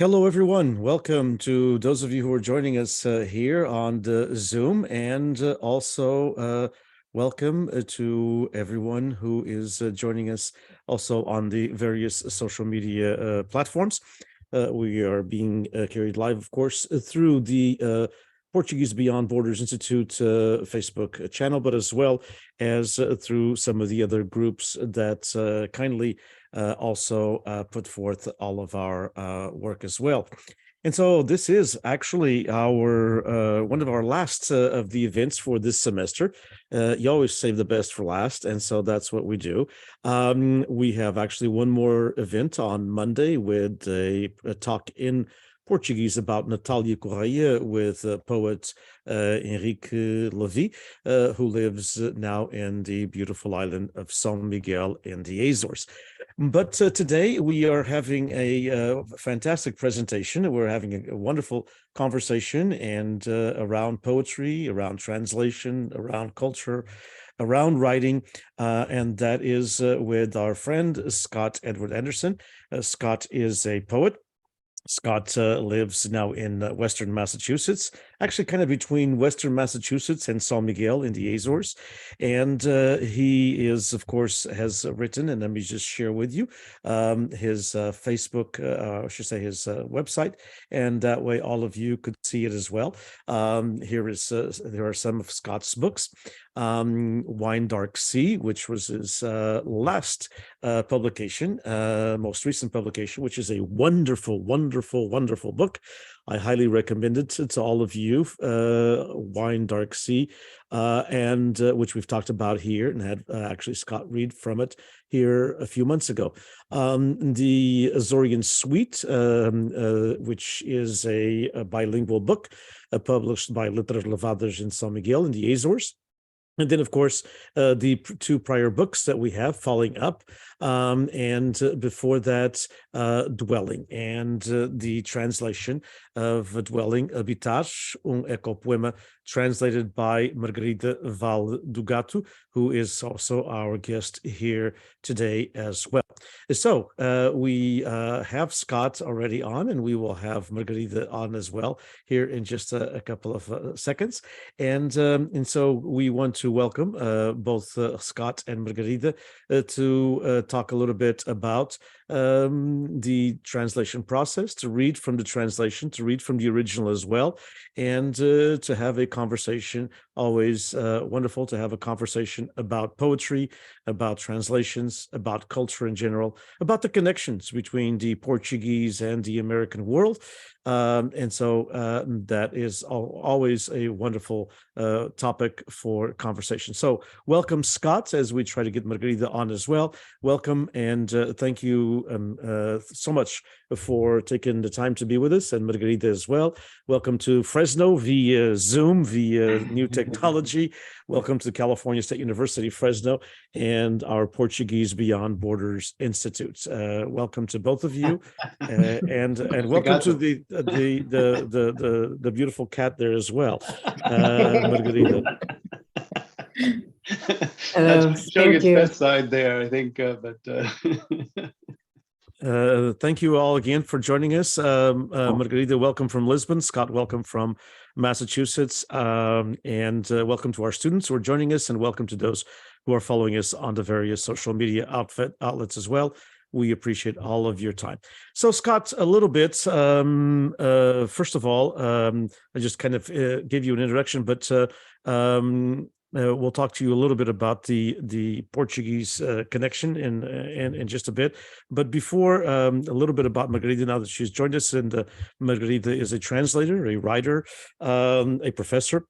Hello, everyone. Welcome to those of you who are joining us here on the Zoom, and welcome to everyone who is joining us also on the various social media platforms. We are being carried live, of course, through the Portuguese Beyond Borders Institute Facebook channel, but as well as through some of the other groups that kindly also put forth all of our work as well. And so this is actually our one of our last of the events for this semester. You always save the best for last, and so that's what we do. We have actually one more event on Monday with a talk in Portuguese about Natalia Correia with poet Henrique Levy, who lives now in the beautiful island of São Miguel in the Azores. But today we are having a fantastic presentation. We're having a wonderful conversation and around poetry, around translation, around culture, around writing, and that is with our friend Scott Edward Anderson. Scott is a poet. Scott lives now in Western Massachusetts, actually kind of between Western Massachusetts and San Miguel in the Azores. And he is, of course, has written, and let me just share with you his Facebook, I should say his website, and that way all of you could see it as well. There are some of Scott's books. Wine Dark Sea, which was his last publication, most recent publication, which is a wonderful book. I highly recommend it to all of you. Wine Dark Sea, and which we've talked about here and had actually Scott read from it here a few months ago. The Azorian Suite, which is a bilingual book published by Letras Levadas in São Miguel in the Azores. And then, of course, the two prior books that we have, Falling Up, and before that, Dwelling, and the translation of Dwelling, Habitar, ecopoema, translated by Magarida Vale do Gato, who is also our guest here today as well. So we have Scott already on, and we will have Margarida on as well here in just a couple of seconds. And so we want to welcome both Scott and Margarida to talk a little bit about the translation process, to read from the translation, to read from the original as well, and to have a conversation. Always wonderful to have a conversation about poetry, about translations, about culture in general, about the connections between the Portuguese and the American world. And so that is always a wonderful topic for conversation. So welcome, Scott, as we try to get Margarida on as well. Welcome, and thank you so much for taking the time to be with us, and Margarida as well. Welcome to Fresno via Zoom, via new technology. Welcome to California State University, Fresno, and our Portuguese Beyond Borders Institute. Welcome to both of you, and welcome to the beautiful cat there as well, Margarida. That's showing its best side there, I think. Thank you all again for joining us. Margarida, welcome from Lisbon. Scott, welcome from Massachusetts. And welcome to our students who are joining us, and welcome to those who are following us on the various social media outlets as well. We appreciate all of your time. So, Scott, a little bit, first of all, I just kind of gave you an introduction, but we'll talk to you a little bit about the Portuguese connection in just a bit. But before, a little bit about Margarida now that she's joined us. And Margarida is a translator, a writer, a professor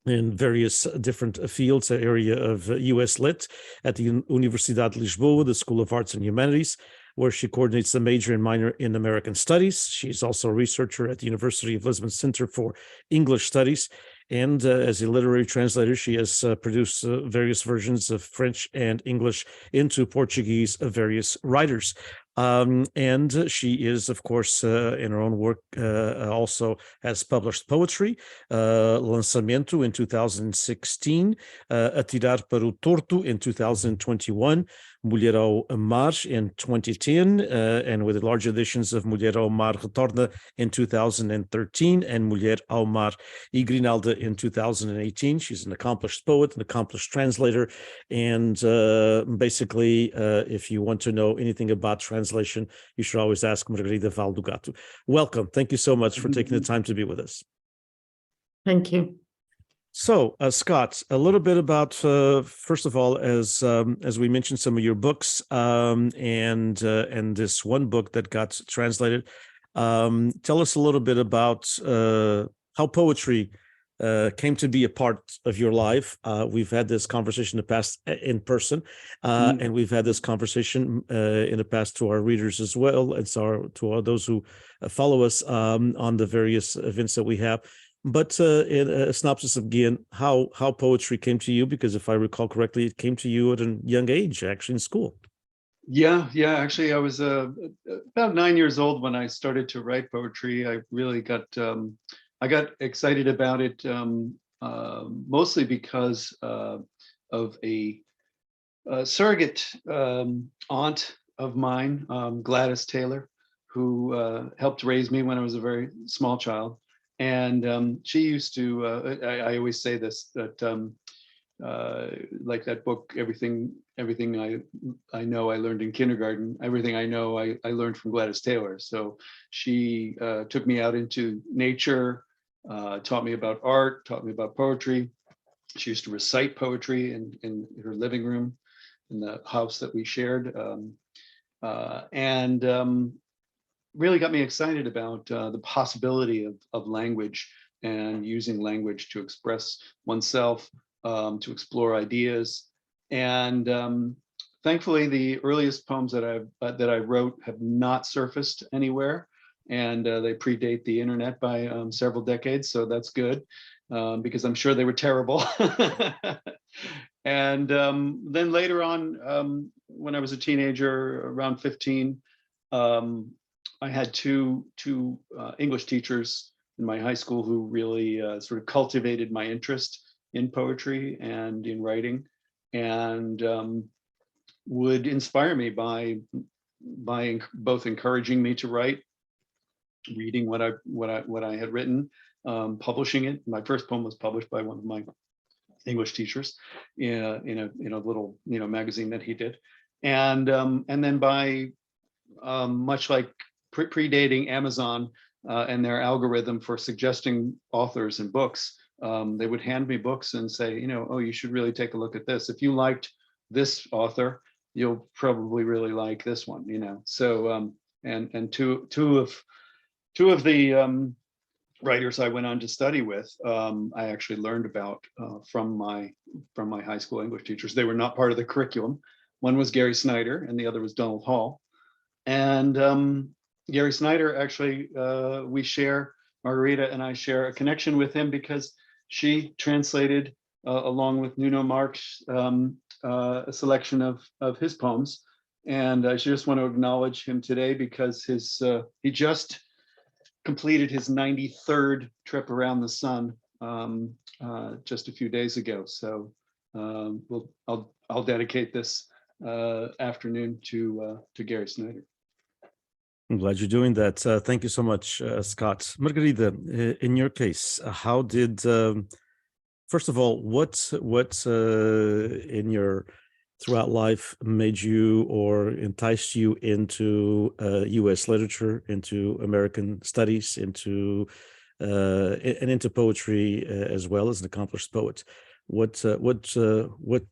in various different fields, area of U.S. Lit at the Universidade de Lisboa, the School of Arts and Humanities, where she coordinates the major and minor in American Studies. She's also a researcher at the University of Lisbon Center for English Studies. And as a literary translator, she has produced various versions of French and English into Portuguese of various writers. And she is, of course, in her own work, also has published poetry, Lançamento in 2016, Atirar para o Torto in 2021, Mulher ao Mar in 2010, and with large editions of Mulher ao Mar Retorna in 2013 and Mulher ao Mar e Grinalda in 2018. She's an accomplished poet, an accomplished translator, and basically, if you want to know anything about translation, you should always ask Magarida Vale do Gato. Welcome. Thank you so much for taking the time to be with us. Thank you. So, Scott, a little bit about, first of all, as we mentioned, some of your books, and this one book that got translated. Tell us a little bit about how poetry came to be a part of your life. We've had this conversation in the past in person, and we've had this conversation in the past to our readers as well, and so to all those who follow us on the various events that we have. But in a synopsis again, how poetry came to you, because if I recall correctly, it came to you at a young age, actually in school. Yeah. Actually, I was about 9 years old when I started to write poetry. I really got excited about it, mostly because of a surrogate aunt of mine, Gladys Taylor, who helped raise me when I was a very small child. And she used to, I always say this, that like that book, everything I know I learned in kindergarten, everything I know I learned from Gladys Taylor. So she took me out into nature, taught me about art, taught me about poetry. She used to recite poetry in her living room in the house that we shared. And really got me excited about the possibility of language and using language to express oneself, to explore ideas. And thankfully, the earliest poems that I wrote have not surfaced anywhere, and they predate the internet by several decades. So that's good, because I'm sure they were terrible. And then later on, when I was a teenager, around 15, I had two English teachers in my high school who really sort of cultivated my interest in poetry and in writing, and would inspire me by both encouraging me to write, reading what I had written, publishing it. My first poem was published by one of my English teachers in a little magazine that he did, and then by much like predating Amazon and their algorithm for suggesting authors and books, they would hand me books and say, oh, you should really take a look at this. If you liked this author, you'll probably really like this one. So and two of the writers I went on to study with, I actually learned about from my high school English teachers. They were not part of the curriculum. One was Gary Snyder and the other was Donald Hall. And Gary Snyder, actually, Magarida and I share a connection with him because she translated, along with Nuno Marques, a selection of his poems. And I just want to acknowledge him today because he just completed his 93rd trip around the sun just a few days ago. So I'll dedicate this afternoon to Gary Snyder. I'm glad you're doing that. Thank you so much, Scott. Magarida, in your case, how did, first of all, what in your throughout life made you or enticed you into U.S. literature, into American studies, into and into poetry as well as an accomplished poet? What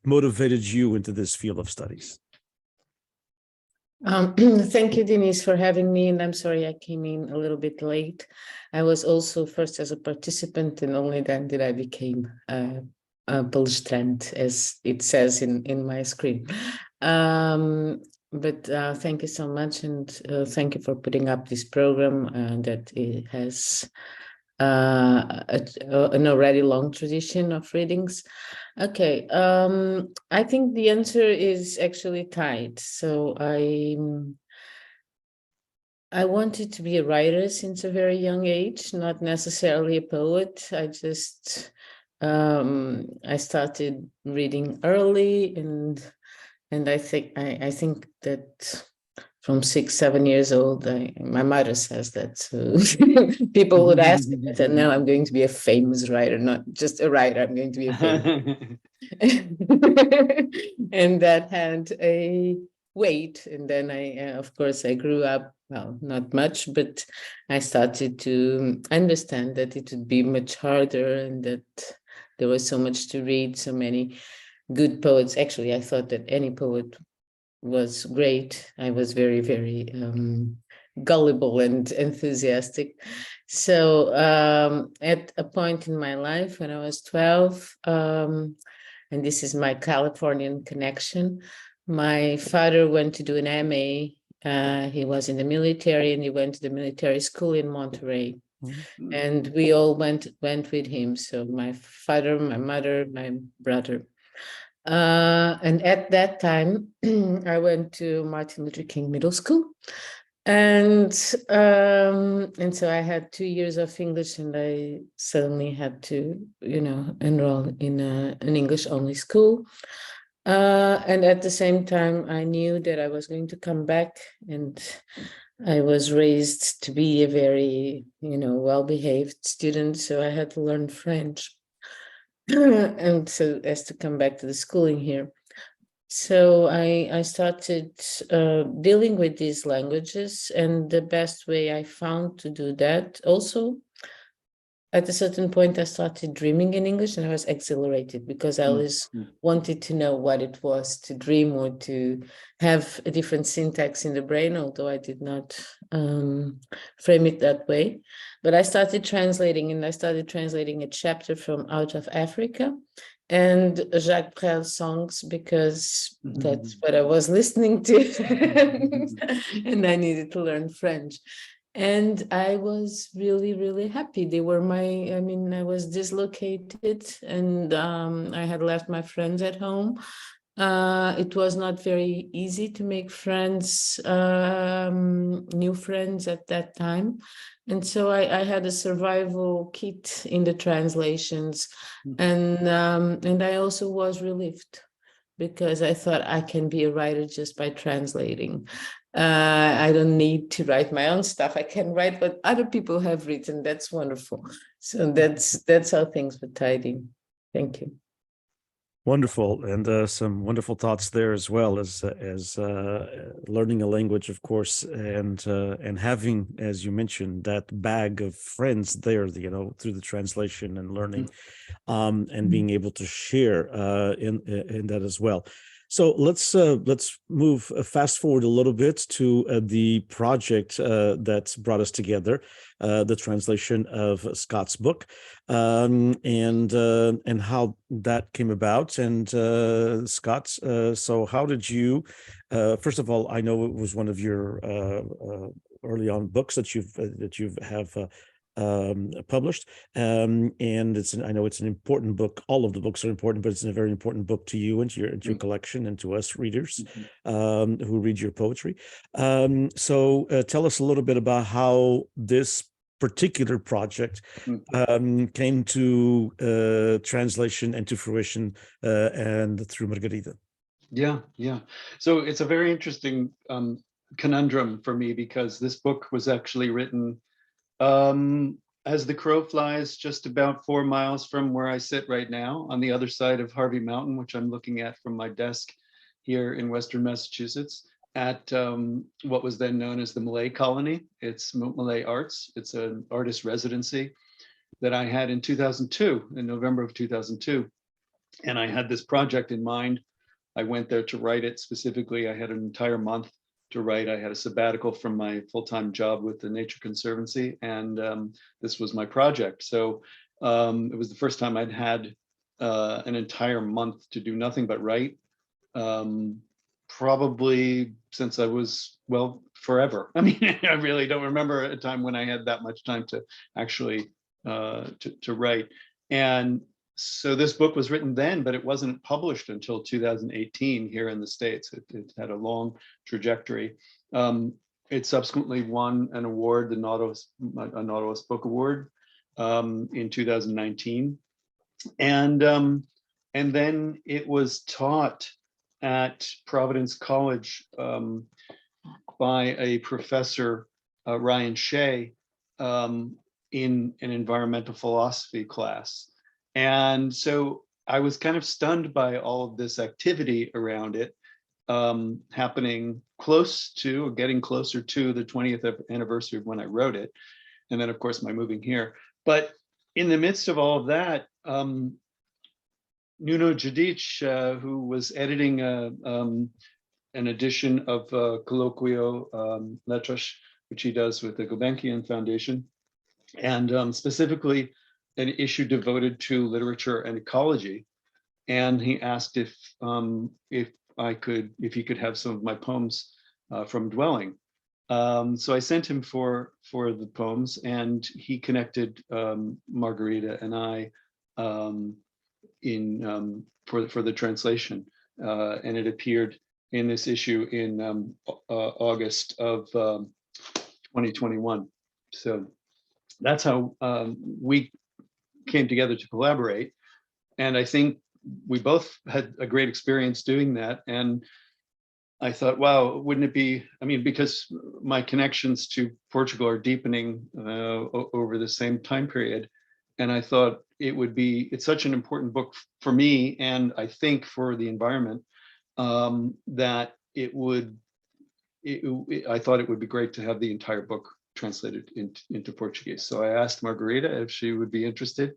motivated you into this field of studies? Thank you, Denise, for having me, and I'm sorry I came in a little bit late. I was also first as a participant, and only then did I become a palestrante, as it says in my screen. But thank you so much, and thank you for putting up this program that it has an already long tradition of readings. Okay, I think the answer is actually tied. So I wanted to be a writer since a very young age, not necessarily a poet. I started reading early, and I think that from 6, 7 years old, my mother says that. So people would ask me, and now I'm going to be a famous writer, not just a writer. I'm going to be a famous. And that had a weight. And then of course, I grew up, well, not much, but I started to understand that it would be much harder and that there was so much to read, so many good poets. Actually, I thought that any poet was great. I was very, very gullible and enthusiastic. So at a point in my life when I was 12, and this is my Californian connection, my father went to do an MA. He was in the military and he went to the military school in Monterey. Mhm. And we all went with him. So my father, my mother, my brother. And at that time, I went to Martin Luther King Middle School. And so I had 2 years of English, and I suddenly had to, enroll in an English only school. And at the same time, I knew that I was going to come back, and I was raised to be a very, well-behaved student, so I had to learn French. And so as to come back to the schooling here. So I started dealing with these languages, and the best way I found to do that also, at a certain point, I started dreaming in English, and I was exhilarated because I always wanted to know what it was to dream or to have a different syntax in the brain, although I did not frame it that way. But I started translating, and I started translating a chapter from Out of Africa and Jacques Brel's songs because that's what I was listening to. And I needed to learn French. And I was really, really happy. They were I was dislocated, and I had left my friends at home. It was not very easy to make friends, new friends at that time. And so I had a survival kit in the translations. And I also was relieved because I thought I can be a writer just by translating. I don't need to write my own stuff. I can write what other people have written. That's wonderful. So that's how things were tidy. Thank you. Wonderful, and some wonderful thoughts there as well as learning a language, of course, and having, as you mentioned, that bag of friends there, through the translation and learning, and being able to share in that as well. So let's move fast forward a little bit to the project that brought us together, the translation of Scott's book, and how that came about. And Scott, so how did you? First of all, I know it was one of your early on books that you have published, and I know it's an important book. All of the books are important, but it's a very important book to you and to your collection and to us readers who read your poetry. So tell us a little bit about how this particular project came to translation and to fruition and through Margarida. Yeah. So it's a very interesting conundrum for me because this book was actually written as the crow flies, just about 4 miles from where I sit right now, on the other side of Harvey Mountain, which I'm looking at from my desk here in Western Massachusetts, at what was then known as the Malay Colony. It's Malay Arts. It's an artist residency that I had in 2002, in November of 2002. And I had this project in mind. I went there to write it specifically. I had an entire month to write. I had a sabbatical from my full-time job with the Nature Conservancy, and this was my project. So it was the first time I'd had an entire month to do nothing but write, probably since I was, well, forever. I mean, I really don't remember a time when I had that much time to actually to write. And so this book was written then, but it wasn't published until 2018 here in the States. It had a long trajectory. it subsequently won an award, a Nautilus Book Award, in 2019. And then it was taught at Providence College by a professor, Ryan Shea, in an environmental philosophy class. And so I was kind of stunned by all of this activity around it, happening close to, or getting closer to, the 20th anniversary of when I wrote it. And then, of course, my moving here. But in the midst of all of that, Nuno Jadic, who was editing an edition of Colloquio Letras, which he does with the Gulbenkian Foundation, and specifically an issue devoted to literature and ecology. And he asked if he could have some of my poems from Dwelling. So I sent him for the poems, and he connected Margarida and I for the translation, and it appeared in this issue in August of 2021. So that's how we came together to collaborate, and I think we both had a great experience doing that. And I thought, wow, wouldn't it be, I mean, because my connections to Portugal are deepening over the same time period. And I thought it's such an important book for me, and I think for the environment, that I thought it would be great to have the entire book translated into Portuguese. So I asked Margarida if she would be interested,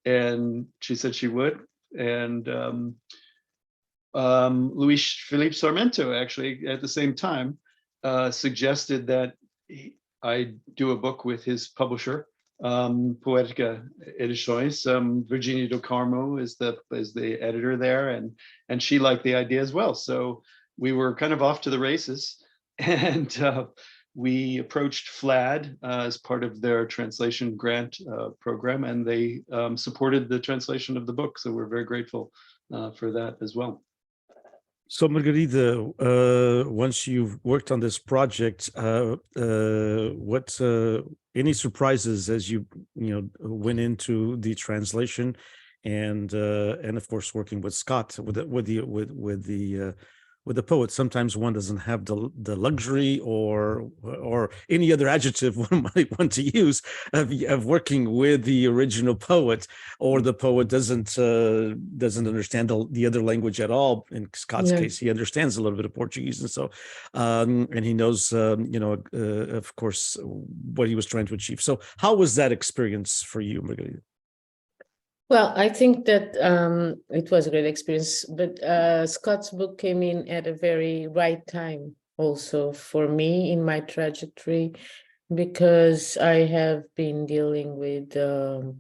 and she said she would. And Luis Felipe Sarmento, actually, at the same time, suggested that I do a book with his publisher, Poética Edições. Virginia do Carmo is the editor there, and she liked the idea as well. So we were kind of off to the races, and we approached FLAD as part of their translation grant program, and they supported the translation of the book. So we're very grateful for that as well. So Margarida, once you've worked on this project, what any surprises as you went into the translation, and of course working with Scott with the poet? Sometimes one doesn't have the luxury or any other adjective one might want to use of working with the original poet, or the poet doesn't understand the other language at all. In Scott's case, he understands a little bit of Portuguese, and so and he knows of course what he was trying to achieve. So how was that experience for you, Margarida? Well, I think that it was a great experience, but Scott's book came in at a very right time also for me in my trajectory, because I have been dealing with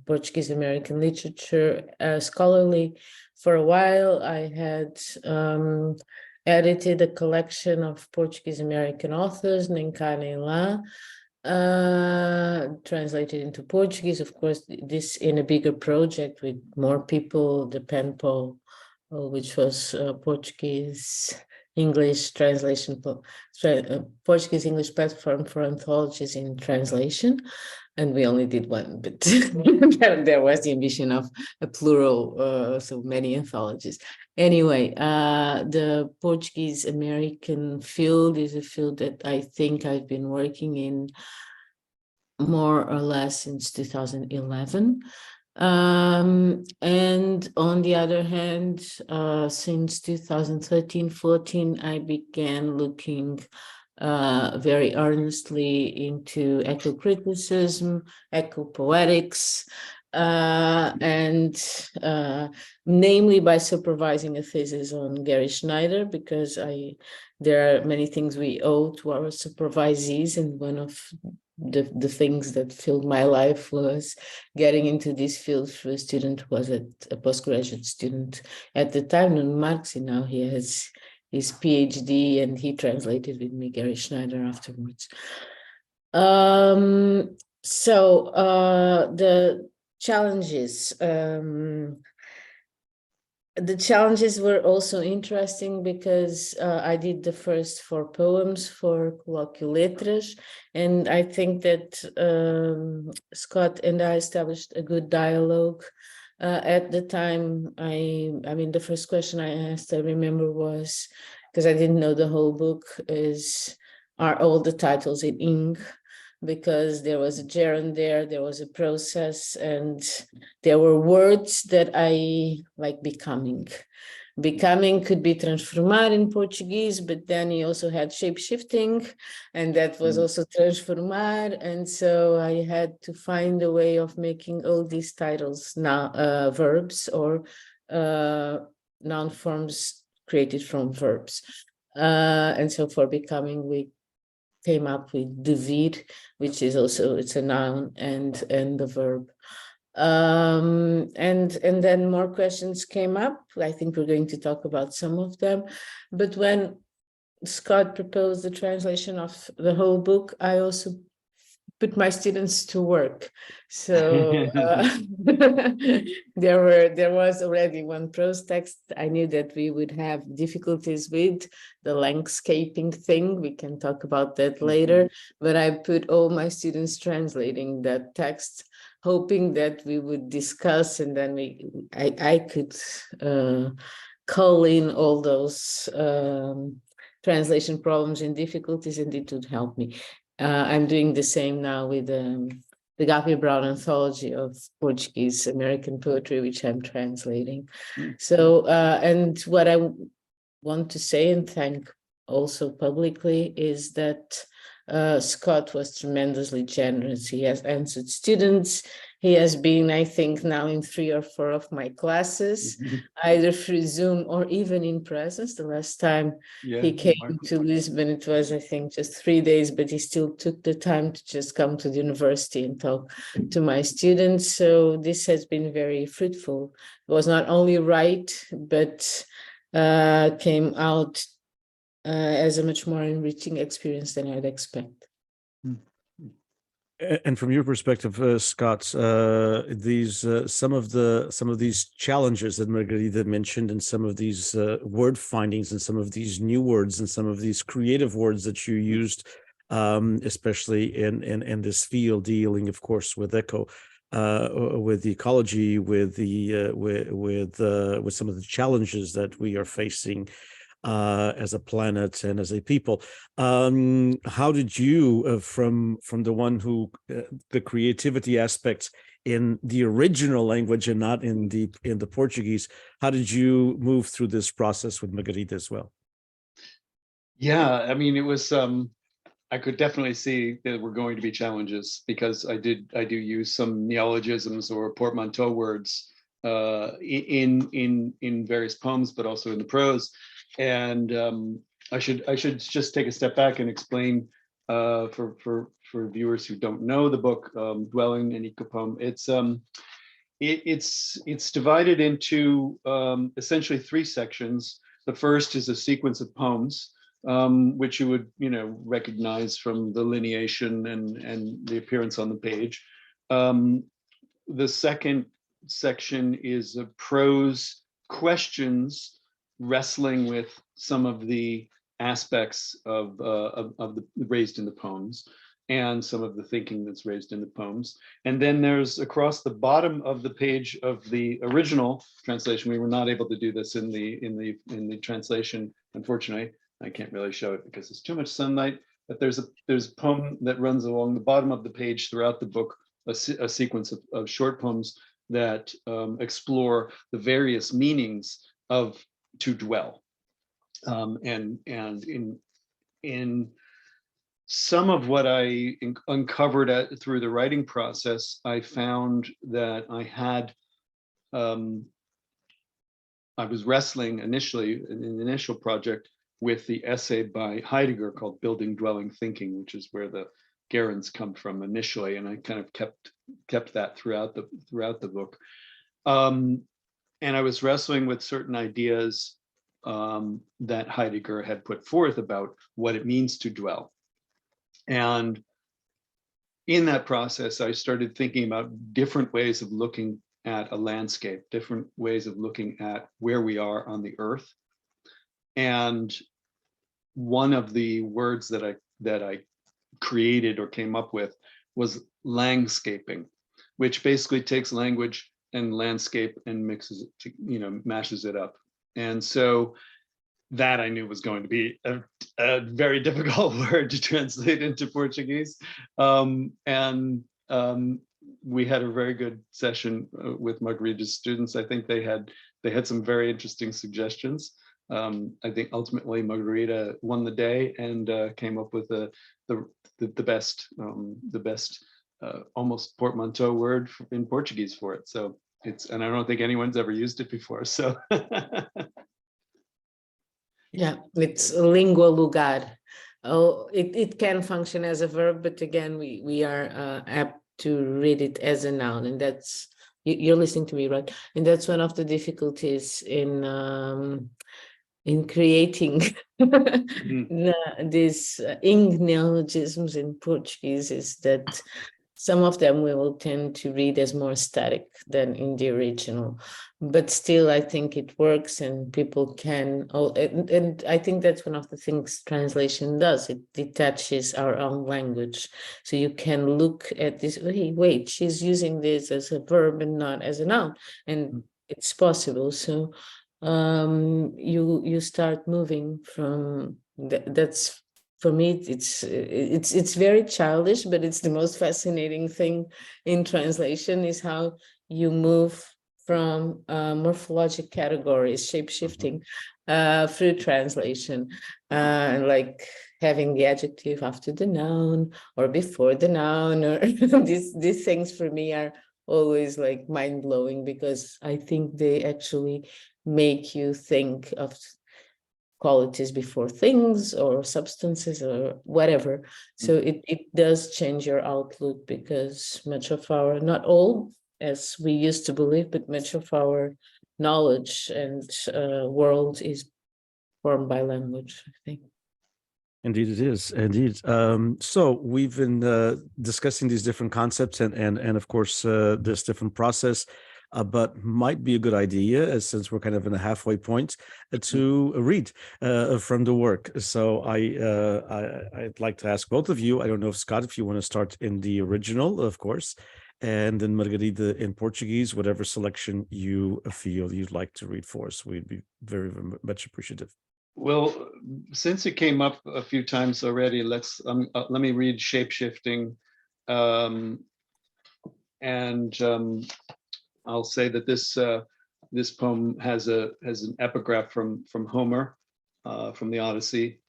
Portuguese American literature scholarly for a while. I had edited a collection of Portuguese American authors, Nencane Lá, translated into Portuguese, of course, this in a bigger project with more people, the Penpal, which was Portuguese English translation, Portuguese English platform for anthologies in translation. And we only did one, but there was the ambition of a plural, so many anthologies. Anyway, the Portuguese American field is a field that I think I've been working in more or less since 2011. And on the other hand, since 2013-14, I began looking very earnestly into eco-criticism, eco-poetics, and namely by supervising a thesis on Gary Schneider, because there are many things we owe to our supervisees, and one of the things that filled my life was getting into this field through a student who was a postgraduate student at the time, and Marxi. Now he has his PhD, and he translated with me Gary Schneider afterwards. So the challenges, The challenges were also interesting because I did the first 4 poems for Colloquial Letras, and I think that Scott and I established a good dialogue. At the time, I mean, the first question I asked, I remember, was, because I didn't know the whole book, are all the titles in ink? Because there was a gerund there was a process, and there were words that I like becoming. Becoming could be transformar in Portuguese, but then he also had shape-shifting, and that was also transformar. And so I had to find a way of making all these titles now verbs or noun forms created from verbs. And so for becoming, we came up with devir, which is also, it's a noun and the verb. And then more questions came up. I think we're going to talk about some of them. But when Scott proposed the translation of the whole book, I also put my students to work. So there was already one prose text. I knew that we would have difficulties with the landscaping thing. We can talk about that later, but I put all my students translating that text, hoping that we would discuss, and then I could call in all those translation problems and difficulties, and it would help me. I'm doing the same now with the Gato Brown anthology of Portuguese American poetry, which I'm translating. So, and what I want to say and thank also publicly is that Scott was tremendously generous. He has answered students. He has been, I think, now in 3 or 4 of my classes, either through Zoom or even in presence. The last time he came to Lisbon, it was, I think, just 3 days, but he still took the time to just come to the university and talk to my students. So this has been very fruitful. It was not only right, but came out as a much more enriching experience than I'd expect. And from your perspective, Scott, these some of these challenges that Margarida mentioned, and some of these word findings, and some of these new words, and some of these creative words that you used, especially in this field, dealing, of course, with echo, with the ecology, with the with some of the challenges that we are facing as a planet and as a people. How did you, from the one who the creativity aspects in the original language and not in the Portuguese, how did you move through this process with Magarida as well? Yeah, I mean, it was I could definitely see there were going to be challenges, because I do use some neologisms or portmanteau words in various poems, but also in the prose. And I should just take a step back and explain for viewers who don't know the book, Dwelling and Ecopoem. It's divided into essentially 3 sections. The first is a sequence of poems, which you would recognize from the lineation and the appearance on the page. The second section is a prose questions, wrestling with some of the aspects of the raised in the poems, and some of the thinking that's raised in the poems. And then there's, across the bottom of the page of the original translation, we were not able to do this in the translation, unfortunately. I can't really show it because it's too much sunlight, but there's a poem that runs along the bottom of the page throughout the book, a sequence of short poems that explore the various meanings of to dwell. And in some of what I uncovered through the writing process, I found that I was wrestling initially in the initial project with the essay by Heidegger called Building Dwelling Thinking, which is where the gerunds come from initially, and I kind of kept that throughout the book. And I was wrestling with certain ideas that Heidegger had put forth about what it means to dwell. And in that process, I started thinking about different ways of looking at a landscape, different ways of looking at where we are on the earth. And one of the words that I created or came up with was langscaping, which basically takes language and landscape and mixes it to, mashes it up. And so that I knew was going to be a very difficult word to translate into Portuguese. We had a very good session with Margarida's students. I think they had some very interesting suggestions. I think ultimately Magarida won the day and came up with the best almost portmanteau word in Portuguese for it. So and I don't think anyone's ever used it before. So yeah, it's lingua lugar. Oh, it can function as a verb, but again, we are apt to read it as a noun, and that's you're listening to me, right? And that's one of the difficulties in creating these neologisms in Portuguese, is that some of them we will tend to read as more static than in the original, but still I think it works and people can, and I think that's one of the things translation does. It detaches our own language. So you can look at this, hey, wait, she's using this as a verb and not as a noun, and it's possible. So you start moving from that's, for me, it's very childish, but it's the most fascinating thing in translation, is how you move from morphologic categories, shape-shifting through translation, like having the adjective after the noun or before the noun, or these things for me are always like mind-blowing, because I think they actually make you think of qualities before things or substances or whatever. So it does change your outlook, because much of our, not all as we used to believe, but much of our knowledge and world is formed by language, I think. Indeed, it is. Indeed. So we've been discussing these different concepts and of course this different process, but might be a good idea, since we're kind of in a halfway point, to read from the work. So I'd like to ask both of you. I don't know if Scott, if you want to start in the original, of course, and then Margarida in Portuguese, whatever selection you feel you'd like to read for us. We'd be very, very much appreciative. Well, since it came up a few times already, let me read shape-shifting, I'll say that this poem has an epigraph from Homer, from the Odyssey.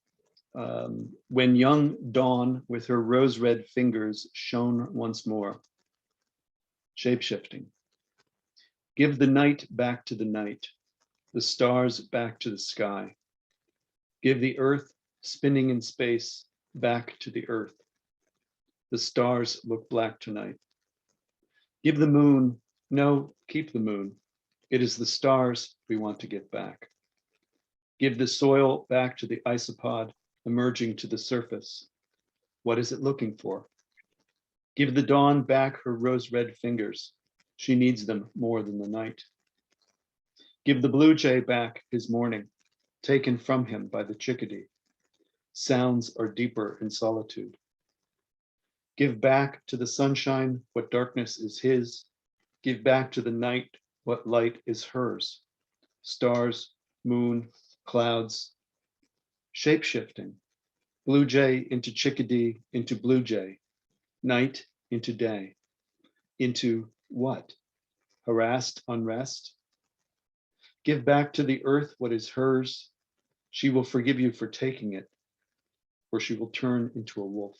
When young dawn with her rose-red fingers shone once more. Shape-shifting. Give the night back to the night, the stars back to the sky. Give the earth spinning in space back to the earth. The stars look black tonight. Give the moon, no, keep the moon. It is the stars we want to get back. Give the soil back to the isopod emerging to the surface. What is it looking for? Give the dawn back her rose-red fingers. She needs them more than the night. Give the blue jay back his morning, taken from him by the chickadee. Sounds are deeper in solitude. Give back to the sunshine what darkness is his. Give back to the night what light is hers. Stars, moon, clouds, shape-shifting. Blue jay into chickadee, into blue jay. Night into day. Into what? Harassed unrest? Give back to the earth what is hers. She will forgive you for taking it, or she will turn into a wolf.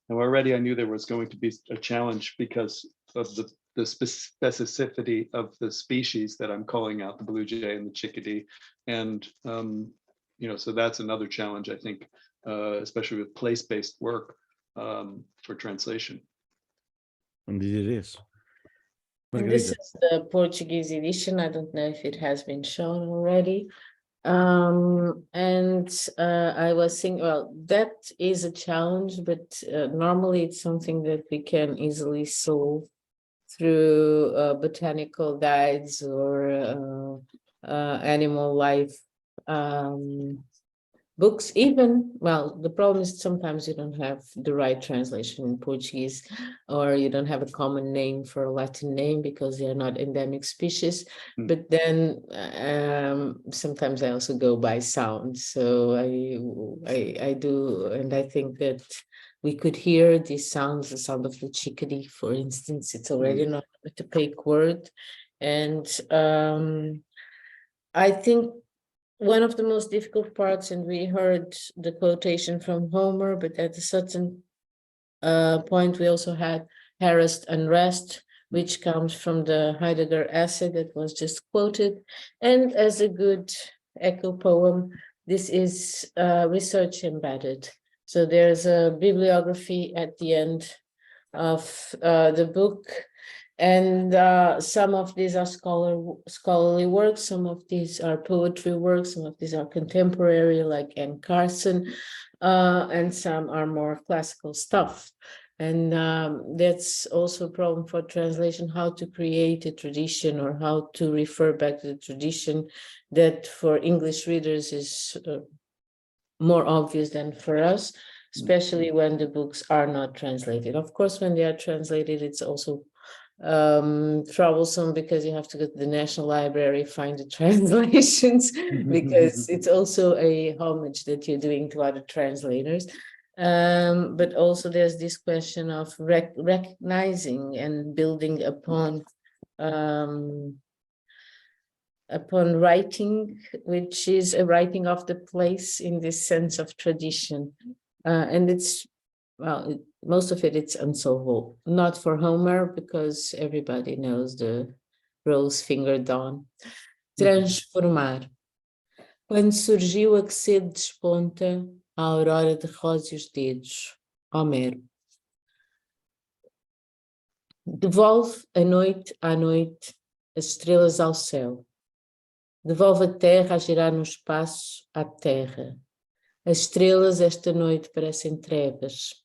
Now already I knew there was going to be a challenge because of the specificity of the species that I'm calling out, the blue jay and the chickadee. And, so that's another challenge, I think, especially with place-based work for translation. Indeed it is. And this is the Portuguese edition. I don't know if it has been shown already. I was thinking, well, that is a challenge, but normally it's something that we can easily solve through botanical guides or animal life books. Even, well, the problem is sometimes you don't have the right translation in Portuguese, or you don't have a common name for a Latin name because they are not endemic species. But then sometimes I also go by sound. So I do, and I think that we could hear these sounds, the sound of the chickadee, for instance. It's already not a onomatopoeic word. And I think one of the most difficult parts, and we heard the quotation from Homer, but at a certain point, we also had harassed unrest, which comes from the Heidegger essay that was just quoted. And as a good echo poem, this is research embedded. So there's a bibliography at the end of the book. And some of these are scholarly works, some of these are poetry works, some of these are contemporary, like Anne Carson, and some are more classical stuff. And that's also a problem for translation, how to create a tradition or how to refer back to the tradition that for English readers is more obvious than for us, especially when the books are not translated. Of course, when they are translated, it's also troublesome because you have to go to the National Library, find the translations, because it's also a homage that you're doing to other translators. But also there's this question of recognizing and building upon writing, which is a writing of the place in this sense of tradition. And it's, well, most of it's unsolvable. Not for Homer, because everybody knows the rose-fingered dawn. Transformar. Quando surgiu a que sede desponta, a aurora de róseos dedos. Homero. Devolve a noite à noite, as estrelas ao céu. Devolve a terra a girar no espaço à terra. As estrelas esta noite parecem trevas.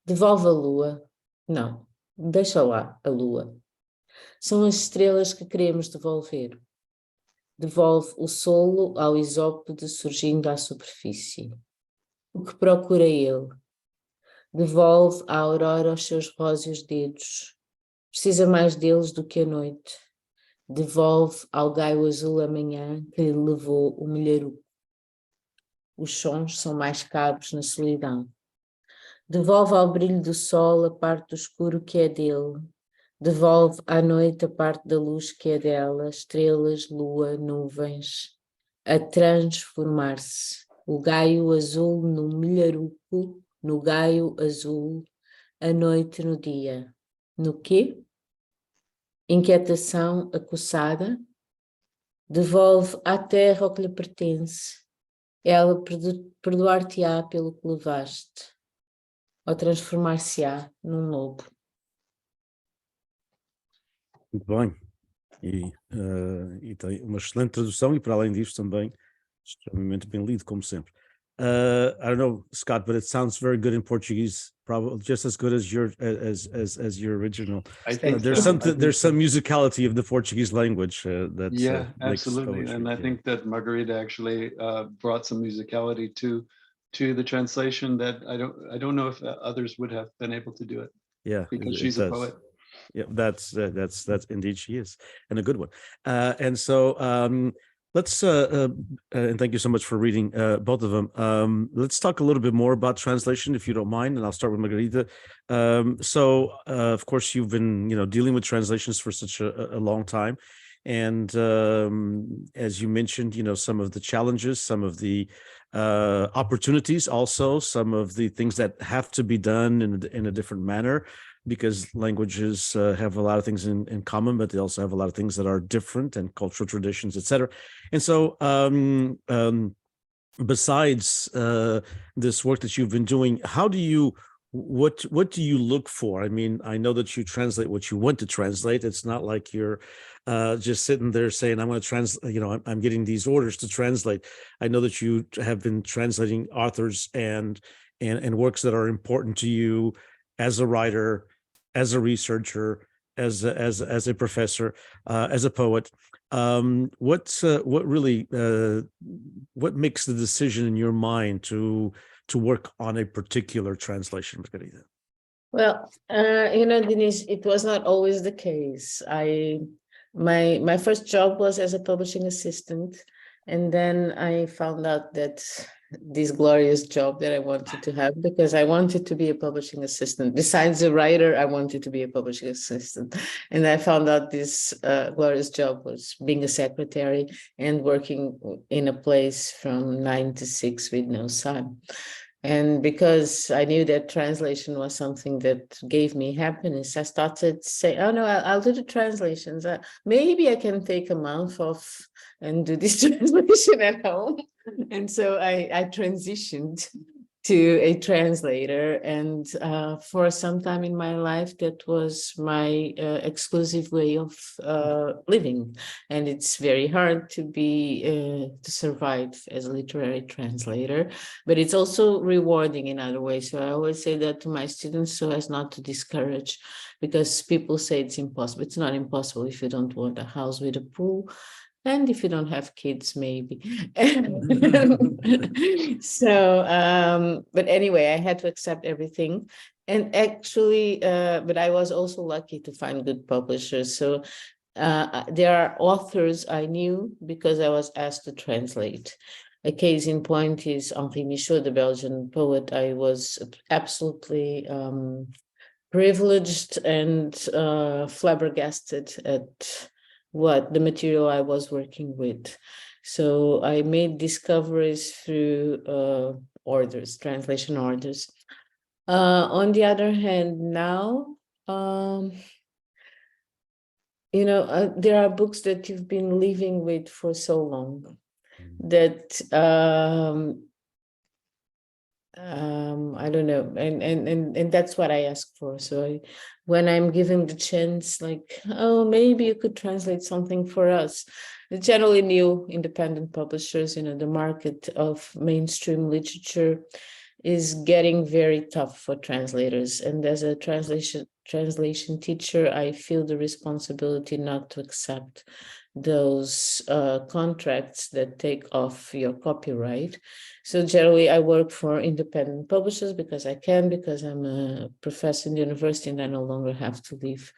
Devolve a lua. Não, deixa lá a lua. São as estrelas que queremos devolver. Devolve o solo ao isópode surgindo à superfície. O que procura ele? Devolve a aurora aos seus róseos dedos. Precisa mais deles do que a noite. Devolve ao gaio azul a manhã que lhe levou o milharuco. Os sons são mais caros na solidão. Devolve ao brilho do sol a parte do escuro que é dele. Devolve à noite a parte da luz que é dela, estrelas, lua, nuvens, a transformar-se. O gaio azul no milharuco, no gaio azul, a noite no dia. No quê? Inquietação acossada. Devolve à terra o que lhe pertence. Ela perdoar-te-á pelo que levaste, ou transformar-se-á num lobo. Muito bem. E tem uma excelente tradução e, para além disso, também extremamente bem lido, como sempre. I don't know, Scott, but it sounds very good in Portuguese, probably just as good as your original. I think There's so. there's some musicality of the Portuguese language that's yeah, makes absolutely. poetry, And I think that Margarida actually brought some musicality to the translation that I don't know if others would have been able to do it. Yeah, because it she's a does. poet. Yeah, that's indeed she is, and a good one. And so let's and thank you so much for reading both of them. Let's talk a little bit more about translation, if you don't mind, and I'll start with Margarita. So of course you've been dealing with translations for such a long time, and as you mentioned, some of the challenges, some of the opportunities, also some of the things that have to be done in a different manner, because languages have a lot of things in common, but they also have a lot of things that are different, and cultural traditions, etc. And so besides this work that you've been doing, what do you look for? I mean, I know that you translate what you want to translate. It's not like you're just sitting there saying, I'm going to translate, I'm getting these orders to translate. I know that you have been translating authors and works that are important to you as a writer, as a researcher, as a professor, as a poet. What really what makes the decision in your mind to work on a particular translation, Margarida? Well, Denise, it was not always the case. My first job was as a publishing assistant, and then I found out that this glorious job that I wanted to have, because I wanted to be a publishing assistant. Besides a writer, I wanted to be a publishing assistant. And I found out this glorious job was being a secretary and working in a place from 9 to 6 with no sun. And because I knew that translation was something that gave me happiness, I started saying, oh no, I'll do the translations. Maybe I can take a month off and do this translation at home. And so I transitioned to a translator. And for some time in my life, that was my exclusive way of living. And it's very hard to to survive as a literary translator, but it's also rewarding in other ways. So I always say that to my students so as not to discourage, because people say it's impossible. It's not impossible if you don't want a house with a pool. And if you don't have kids, maybe. So, but anyway, I had to accept everything. And actually, but I was also lucky to find good publishers. So there are authors I knew because I was asked to translate. A case in point is Henri Michaud, the Belgian poet. I was absolutely privileged and flabbergasted at what the material I was working with. So I made discoveries through orders, translation orders. On the other hand, now, there are books that you've been living with for so long that I don't know, and that's what I ask for. So when I'm given the chance, like, oh, maybe you could translate something for us. Generally new independent publishers, the market of mainstream literature is getting very tough for translators. And as a translation teacher, I feel the responsibility not to accept those contracts that take off your copyright. So generally, I work for independent publishers because I can, because I'm a professor in the university and I no longer have to live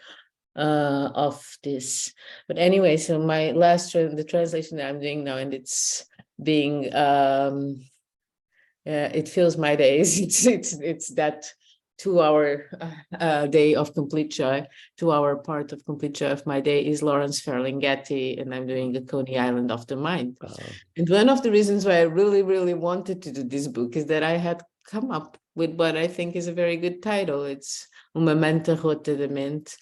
off this. But anyway, so my the translation that I'm doing now, and it's being it fills my days. It's that 2-hour day of complete joy. 2-hour part of complete joy of my day is Lawrence Ferlinghetti, and I'm doing the Coney Island of the Mind. And one of the reasons why I really, really wanted to do this book is that I had come up with what I think is a very good title. It's Uma Manta Rota de Mente.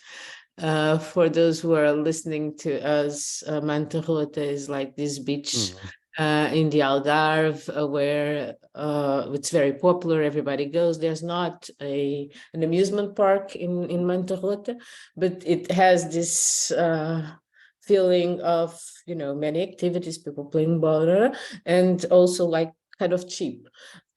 For those who are listening to us, Manta Rota is like this beach in the Algarve, where it's very popular. Everybody goes. There's not an amusement park in Manta Rota, but it has this feeling of many activities, people playing ball, and also like kind of cheap.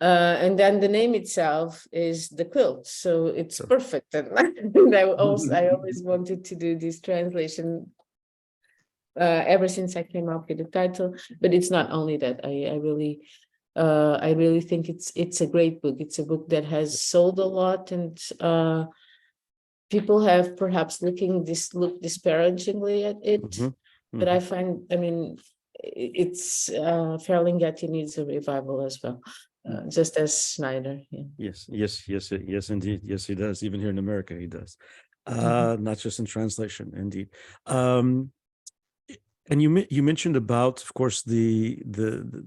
And then the name itself is the quilt, so it's perfect. And I always wanted to do this translation ever since I came up with the title. But it's not only that. I really think it's a great book. It's a book that has sold a lot, and people have perhaps looked disparagingly at it. But I find, it's Ferlinghetti needs a revival as well. Just as Snyder. Yeah. Yes, indeed. Yes, he does. Even here in America, he does. Not just in translation, indeed. And you mentioned about, of course, the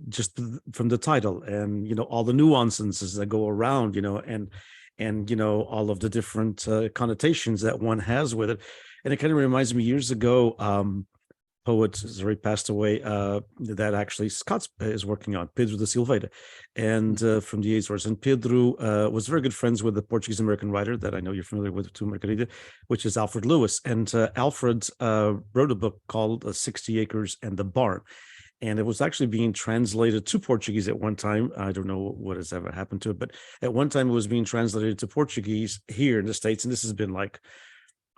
just from the title, and all the nuances that go around, and all of the different connotations that one has with it. And it kind of reminds me, years ago, poet has already passed away, that actually Scott is working on, Pedro da Silveira, and from the Azores. And Pedro was very good friends with the Portuguese-American writer that I know you're familiar with too, Margarida, which is Alfred Lewis. And Alfred wrote a book called 60 Acres and the Barn. And it was actually being translated to Portuguese at one time. I don't know what has ever happened to it, but at one time it was being translated to Portuguese here in the States. And this has been like,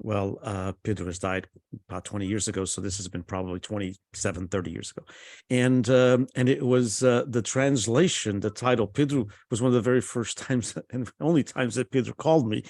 Well, Pedro has died about 20 years ago, so this has been probably 27, 30 years ago. And it was the translation, the title. Pedro was one of the very first times and only times that Pedro called me.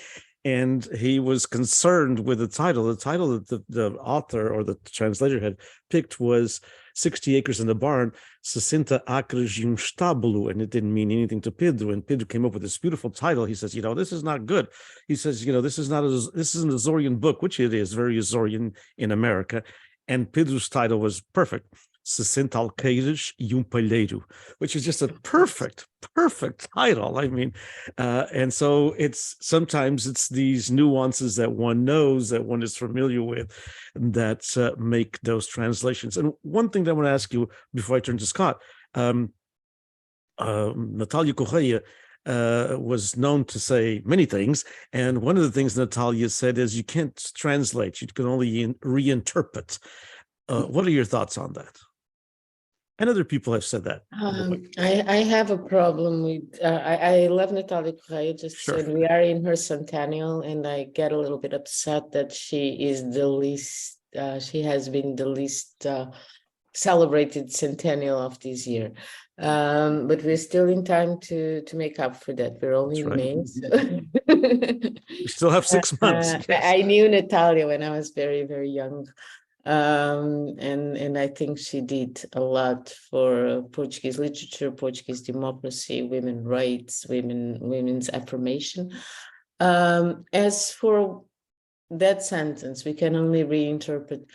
And he was concerned with the title. The title that the author or the translator had picked was 60 Acres in the Barn, 60 acres e estábulo, and it didn't mean anything to Pedro. And Pedro came up with this beautiful title. He says, this is not good. He says, this isn't a Azorian book, which it is, very Azorian in America. And Pedro's title was perfect. 60 alqueires e palheiro, which is just a perfect title. I mean, and so sometimes it's these nuances that one knows, that one is familiar with, that make those translations. And one thing that I want to ask you before I turn to Scott, Natalia Correia was known to say many things, and one of the things Natalia said is you can't translate, you can only reinterpret. What are your thoughts on that? And other people have said that. I have a problem with, I love Natalia Correia, Sure. and we are in her centennial, and I get a little bit upset that she is the least, she has been the least celebrated centennial of this year. But we're still in time to make up for that. We're only in May. So. We still have 6 months. Yes. I knew Natalia when I was very, very young. And I think she did a lot for Portuguese literature, Portuguese democracy, women's rights, women's affirmation. As for that sentence, we can only reinterpret.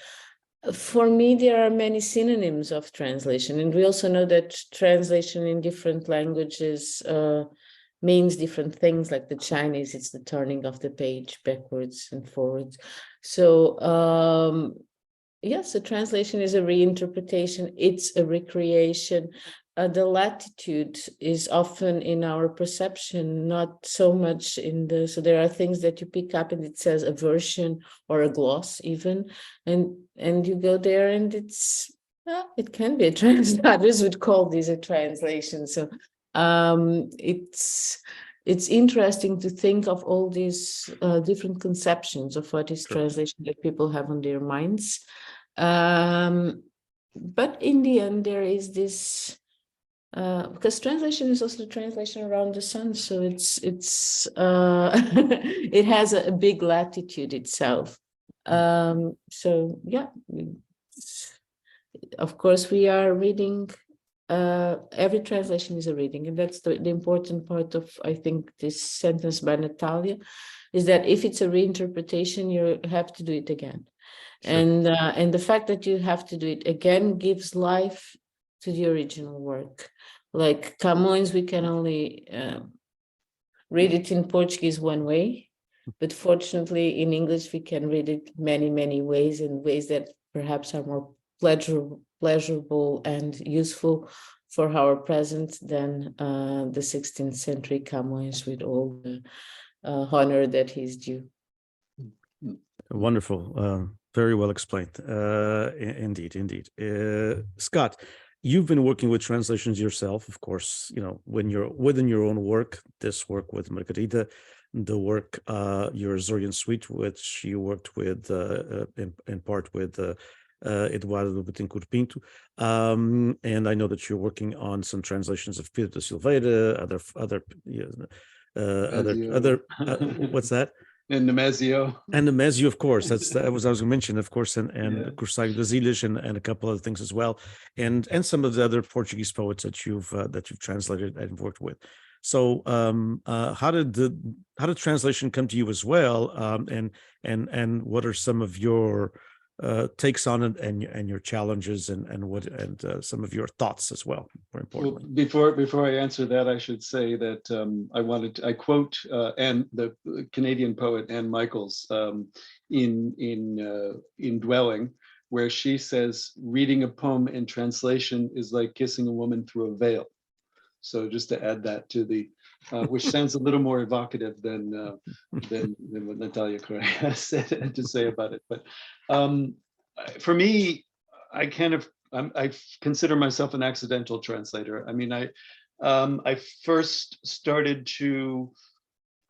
For me, there are many synonyms of translation, and we also know that translation in different languages means different things. Like the Chinese, it's the turning of the page backwards and forwards. So yes, a translation is a reinterpretation. It's a recreation. The latitude is often in our perception, not so much in the, so there are things that you pick up and it says a version or a gloss even, and you go there and it's, it can be a translation. Others would call this a translation. So it's interesting to think of all these different conceptions of what is translation that people have on their minds. But in the end, there is this, because translation is also translation around the sun, so it's it has a big latitude itself. So yeah, of course we are reading. Every translation is a reading, and that's the important part of, I think, this sentence by Natalia, is that if it's a reinterpretation, you have to do it again. Sure. And the fact that you have to do it again gives life to the original work. Like Camões, we can only read it in Portuguese one way, but fortunately in English we can read it many ways, in ways that perhaps are more pleasurable and useful for our present than the 16th century Camões, with all the honor that he's due. Wonderful. Very well explained. Indeed. Scott, you've been working with translations yourself, of course, when you're within your own work, this work with Magarida, the work, your Azorian suite, which you worked with in part with Eduardo Betancourt Pinto. And I know that you're working on some translations of Pedro da Silveira, other what's that? And Nemesio, of course. That was I was going to mention, of course, and Cruzeiro das Ilhas and a couple other things as well, and some of the other Portuguese poets that you've translated and worked with. So, how did translation come to you as well? And what are some of your takes on it and your challenges and some of your thoughts as well, more importantly. Well, before I answer that, I should say that I quote the Canadian poet Anne Michaels in Dwelling, where she says reading a poem in translation is like kissing a woman through a veil. So just to add that to the which sounds a little more evocative than what Natalia Correia said to say about it. But for me, I consider myself an accidental translator. I mean, I first started to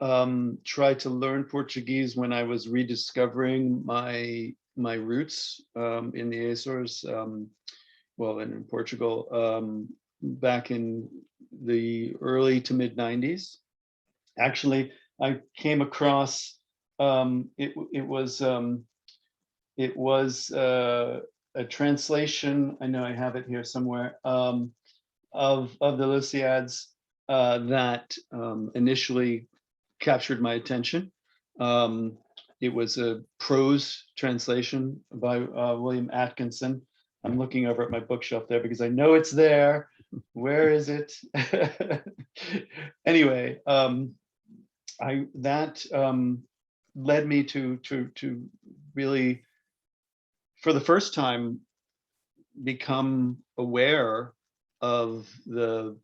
tried to learn Portuguese when I was rediscovering my roots in the Azores, well, and in Portugal, back in the early to mid 90s. Actually, I came across it was a translation. I know I have it here somewhere, of the Lusiads that initially captured my attention. It was a prose translation by William Atkinson. I'm looking over at my bookshelf there because I know it's there. Where is it? Anyway, that led me to really, for the first time, become aware of the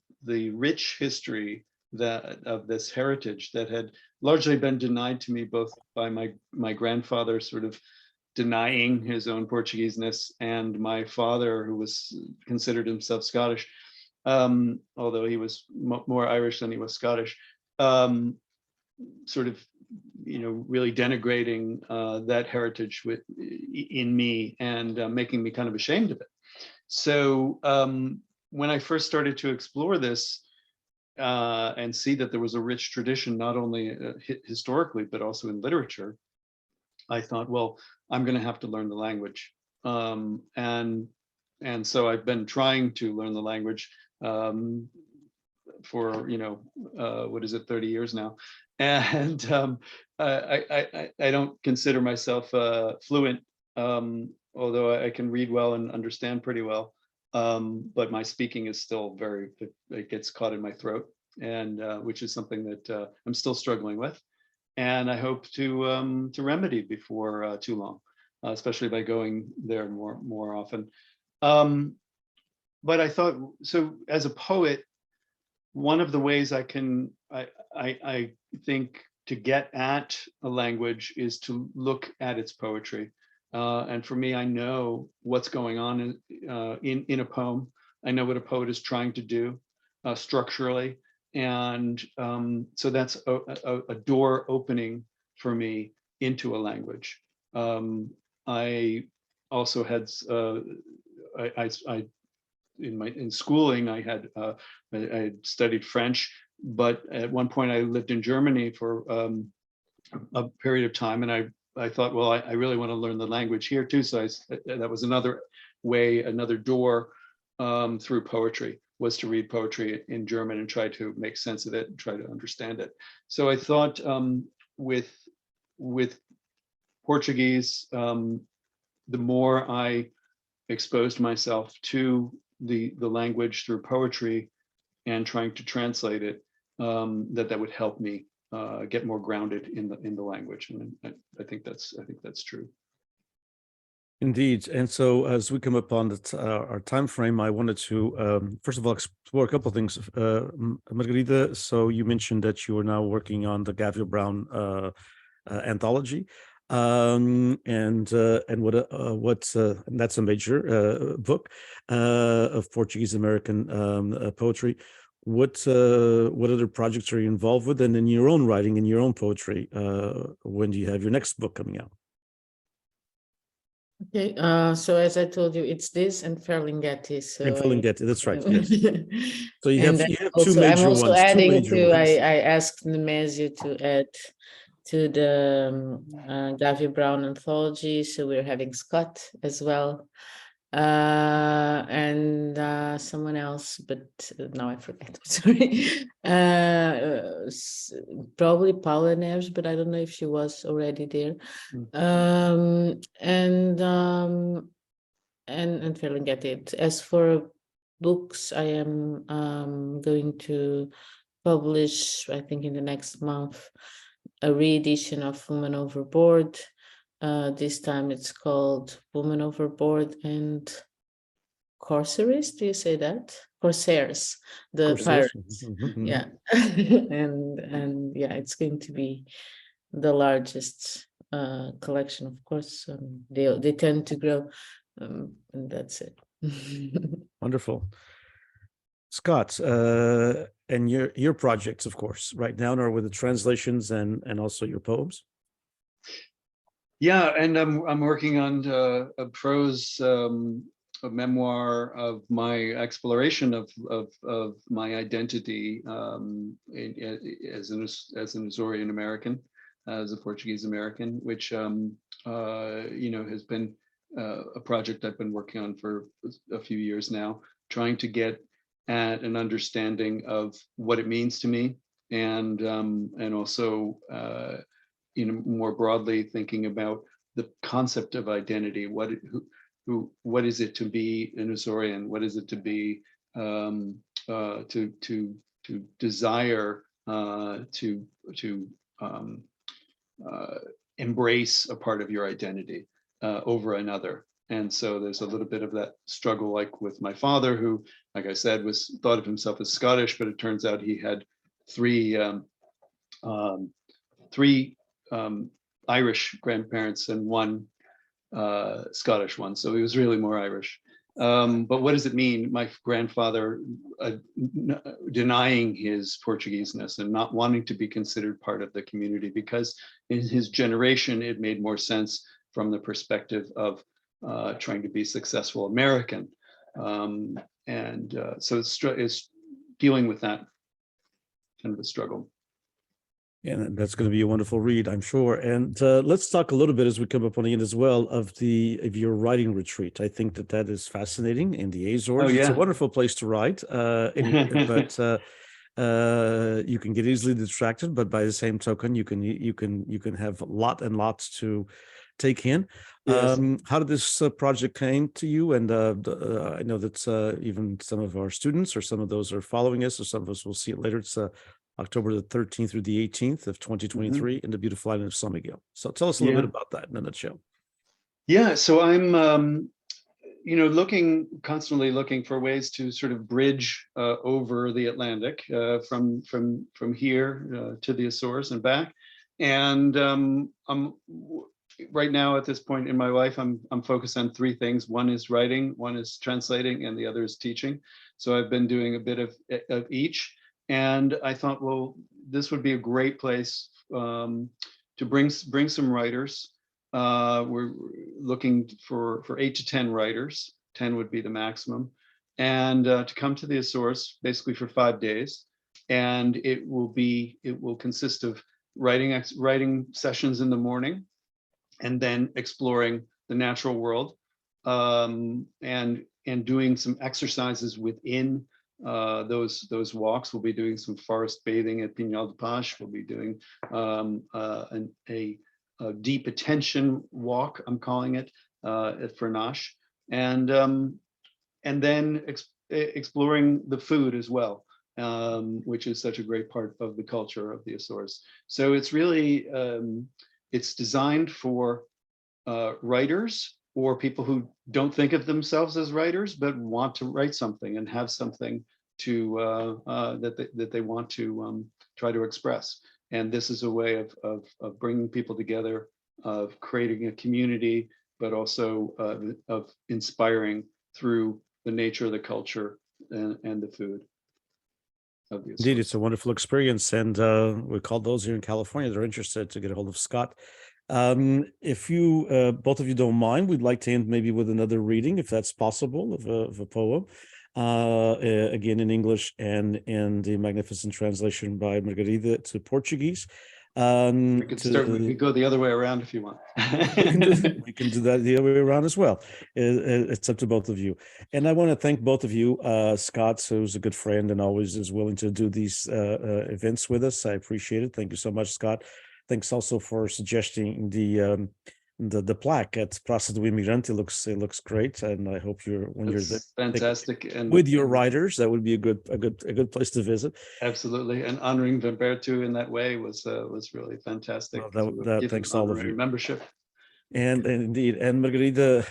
rich history of this heritage that had largely been denied to me, both by my grandfather sort of denying his own Portugueseness, and my father, who was considered himself Scottish, although he was more Irish than he was Scottish, sort of, really denigrating that heritage in me, and making me kind of ashamed of it. So when I first started to explore this and see that there was a rich tradition, not only historically, but also in literature, I thought, well, I'm going to have to learn the language. And so I've been trying to learn the language for, 30 years now. And I don't consider myself fluent, although I can read well and understand pretty well. But my speaking is still it gets caught in my throat, and which is something that I'm still struggling with. And I hope to remedy before too long, especially by going there more often. But I thought, so as a poet, one of the ways I think to get at a language is to look at its poetry. And for me, I know what's going on in a poem. I know what a poet is trying to do structurally. And so that's a door opening for me into a language. I also had, in schooling, I had studied French, but at one point I lived in Germany for a period of time, and I thought, well, I really want to learn the language here too. So that was another way, another door through poetry, was to read poetry in German and try to make sense of it and try to understand it. So I thought with Portuguese, the more I exposed myself to the language through poetry and trying to translate it, that would help me get more grounded in the language. And I think that's true. Indeed. And so as we come up on our time frame, I wanted to first of all explore a couple of things. Margarida, so you mentioned that you are now working on the Gato Brown anthology, and that's a major book of Portuguese American poetry. What other projects are you involved with, and in your own writing, in your own poetry? When do you have your next book coming out? Okay, so as I told you, it's this and Ferlinghetti. So And Ferlinghetti, that's right. Yes. So you and have two also, major I'm also ones. adding to. I asked Nemesio to add to the Gato Brown anthology. So we're having Scott as well, and someone else, but now I forget. Sorry. Probably Paula Neves, but I don't know if she was already there. And Ferlinghetti. As for books, I am going to publish, I think in the next month, a re-edition of Woman Overboard. This time it's called Woman Overboard and Corsairs. Do you say that? Corsairs, the pirates. Yeah. and yeah, it's going to be the largest collection, of course. They tend to grow, and that's it. Wonderful. Scott, And your projects, of course, right now are with the translations and also your poems. Yeah, and I'm working on a prose a memoir of my exploration of my identity as an Azorian American, as a Portuguese American, which has been a project I've been working on for a few years now, trying to get at an understanding of what it means to me, and also more broadly thinking about the concept of identity. What is it to be an Azorian? What is it to be to desire to embrace a part of your identity over another? And so there's a little bit of that struggle, like with my father, who, like I said, thought of himself as Scottish, but it turns out he had three Irish grandparents and one Scottish one. So he was really more Irish. But what does it mean? My grandfather denying his Portugueseness and not wanting to be considered part of the community, because in his generation, it made more sense from the perspective of trying to be successful American. So it's dealing with that kind of a struggle. And that's going to be a wonderful read, I'm sure. And let's talk a little bit as we come up on the end as well of your writing retreat. I think that is fascinating in the Azores. Oh, yeah. It's a wonderful place to write, but you can get easily distracted. But by the same token, you can have lots to take in. Yes. How did this project came to you? And I know that even some of our students or some of those are following us, or some of us will see it later. It's October the 13th through the 18th of 2023 in the beautiful island of San Miguel. So tell us a little bit about that in a nutshell. Yeah, so I'm constantly looking for ways to sort of bridge over the Atlantic from here to the Azores and back. And I'm right now at this point in my life, I'm focused on three things. One is writing, one is translating, and the other is teaching. So I've been doing a bit of each. And I thought, well, this would be a great place to bring some writers. We're looking for 8 to 10 writers. 10 would be the maximum, and to come to the Azores basically for 5 days. And it will consist of writing sessions in the morning, and then exploring the natural world, and doing some exercises within those walks. We'll be doing some forest bathing at Pinhal de Paz. We'll be doing a deep attention walk, I'm calling it, at Fernache, and then exploring the food as well, which is such a great part of the culture of the Azores. So it's really it's designed for writers, or people who don't think of themselves as writers but want to write something and have something to that they want to try to express. And this is a way of bringing people together, of creating a community, but also of inspiring through the nature of the culture and the food of the Azores. Indeed, it's a wonderful experience, and we call those here in California that are interested to get a hold of Scott. If you both of you don't mind, we'd like to end maybe with another reading, if that's possible, of a poem, again in English and in the magnificent translation by Magarida to Portuguese. We could go the other way around if you want. we can do that the other way around as well. It's up to both of you. And I want to thank both of you, Scott, who's a good friend and always is willing to do these events with us. I appreciate it. Thank you so much, Scott. Thanks also for suggesting the plaque at Praça do Imigrante. It looks great, and I hope you're there, fantastic, and with your writers, that would be a good place to visit. Absolutely, and honoring Vimberto in that way was really fantastic. Well, thanks all of you. Membership. And indeed, and Margarida,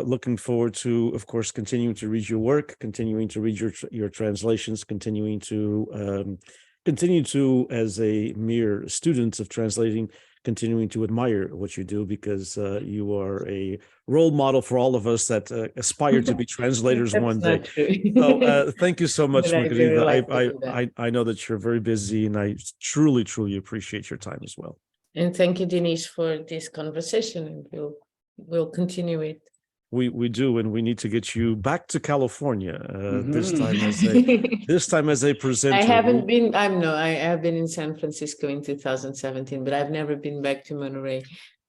looking forward to, of course, continuing to read your work, continuing to read your translations, continuing to continue to, as a mere student of translating, continuing to admire what you do, because you are a role model for all of us that aspire to be translators one day. Not true. So thank you so much, But I really Magarida. like to do that. I know that you're very busy, and I truly, truly appreciate your time as well. And thank you, Denise, for this conversation, and we'll continue it. We do, and we need to get you back to California this Mhm. time as a presenter. I haven't been. I have been in San Francisco in 2017, but I've never been back to Monterey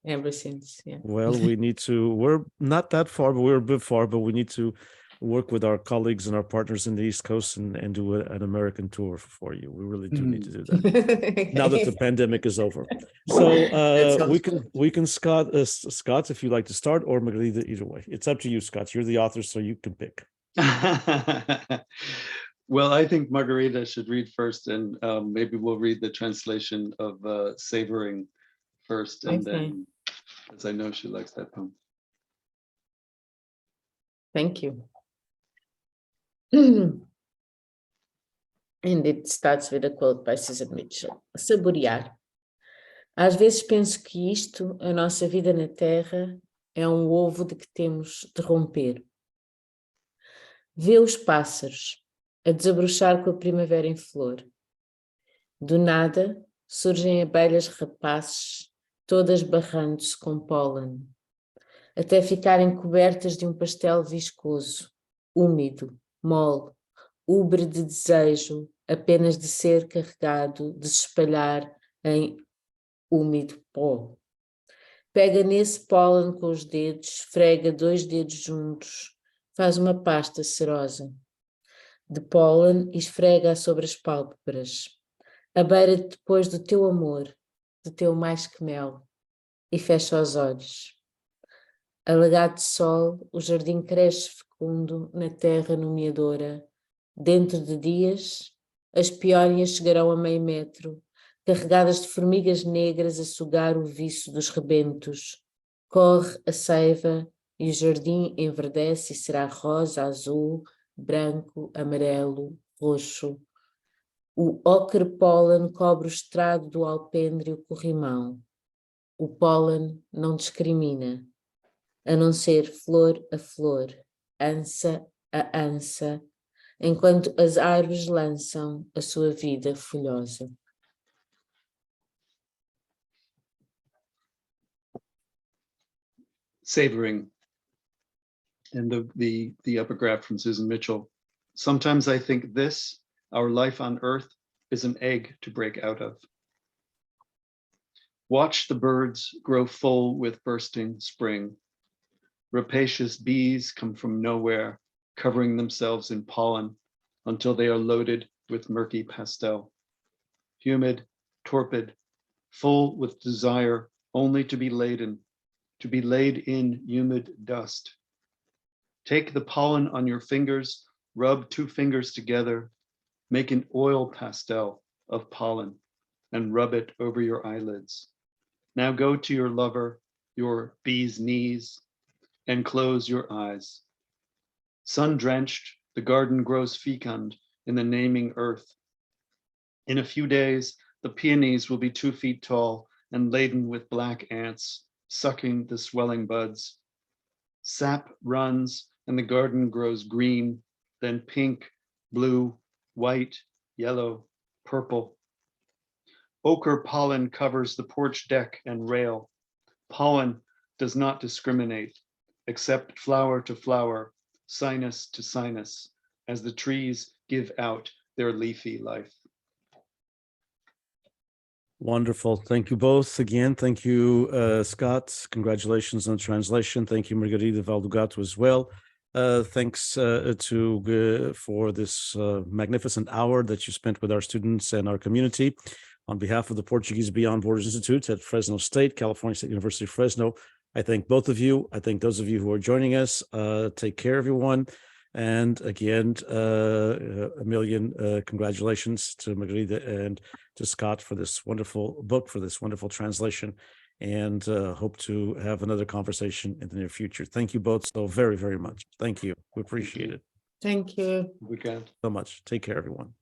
ever since. Yeah. Well, we need to. We're not that far, but we're a bit far. But we need to work with our colleagues and our partners in the East Coast and do an American tour for you. We really do need to do that now that the pandemic is over. So we can Scott, if you'd like to start, or Magarida, either way. It's up to you, Scott. You're the author, so you can pick. Well, I think Magarida should read first, and maybe we'll read the translation of Savoring first, and then, as I know she likes that poem. Thank you. And it starts with a quote by Susan Mitchell. Saborear. Às vezes penso que isto, a nossa vida na Terra, é um ovo de que temos de romper. Vê os pássaros a desabrochar com a primavera em flor. Do nada surgem abelhas rapaces, todas barrando-se com pólen, até ficarem cobertas de um pastel viscoso, úmido, mole, ubre de desejo, apenas de ser carregado, de se espalhar em úmido pó. Pega nesse pólen com os dedos, esfrega 2 dedos juntos, faz uma pasta cerosa de pólen e esfrega-a sobre as pálpebras. Abeira depois do teu amor, do teu mais que mel, e fecha os olhos. Alagado de sol, o jardim cresce fecundo na terra nomeadora. Dentro de dias, as peónias chegarão a meio metro, carregadas de formigas negras a sugar o viço dos rebentos. Corre a seiva e o jardim enverdece e será rosa, azul, branco, amarelo, roxo. O ocre pólen cobre o estrado do alpendre e o corrimão. O pólen não discrimina, a não ser flor a flor, ança a ança, enquanto as árvores lançam a sua vida folhosa. Savoring, and the epigraph from Susan Mitchell. Sometimes I think this, our life on earth, is an egg to break out of. Watch the birds grow full with bursting spring. Rapacious bees come from nowhere, covering themselves in pollen until they are loaded with murky pastel. Humid, torpid, full with desire only to be laid in humid dust. Take the pollen on your fingers, rub 2 fingers together, make an oil pastel of pollen, and rub it over your eyelids. Now go to your lover, your bee's knees, and close your eyes. Sun-drenched, the garden grows fecund in the naming earth. In a few days, the peonies will be 2 feet tall and laden with black ants, sucking the swelling buds. Sap runs and the garden grows green, then pink, blue, white, yellow, purple. Ochre pollen covers the porch deck and rail. Pollen does not discriminate, except flower to flower, sinus to sinus, as the trees give out their leafy life. Wonderful. Thank you both again. Thank you, Scott. Congratulations on the translation. Thank you, Magarida, Gato as well. Thanks for this magnificent hour that you spent with our students and our community. On behalf of the Portuguese Beyond Borders Institute at Fresno State, California State University, Fresno, I thank both of you. I thank those of you who are joining us. Take care, everyone. And again, a million congratulations to Magarida and to Scott for this wonderful book, for this wonderful translation, and hope to have another conversation in the near future. Thank you both so very, very much. Thank you. We appreciate it. Thank you. We can. So much. Take care, everyone.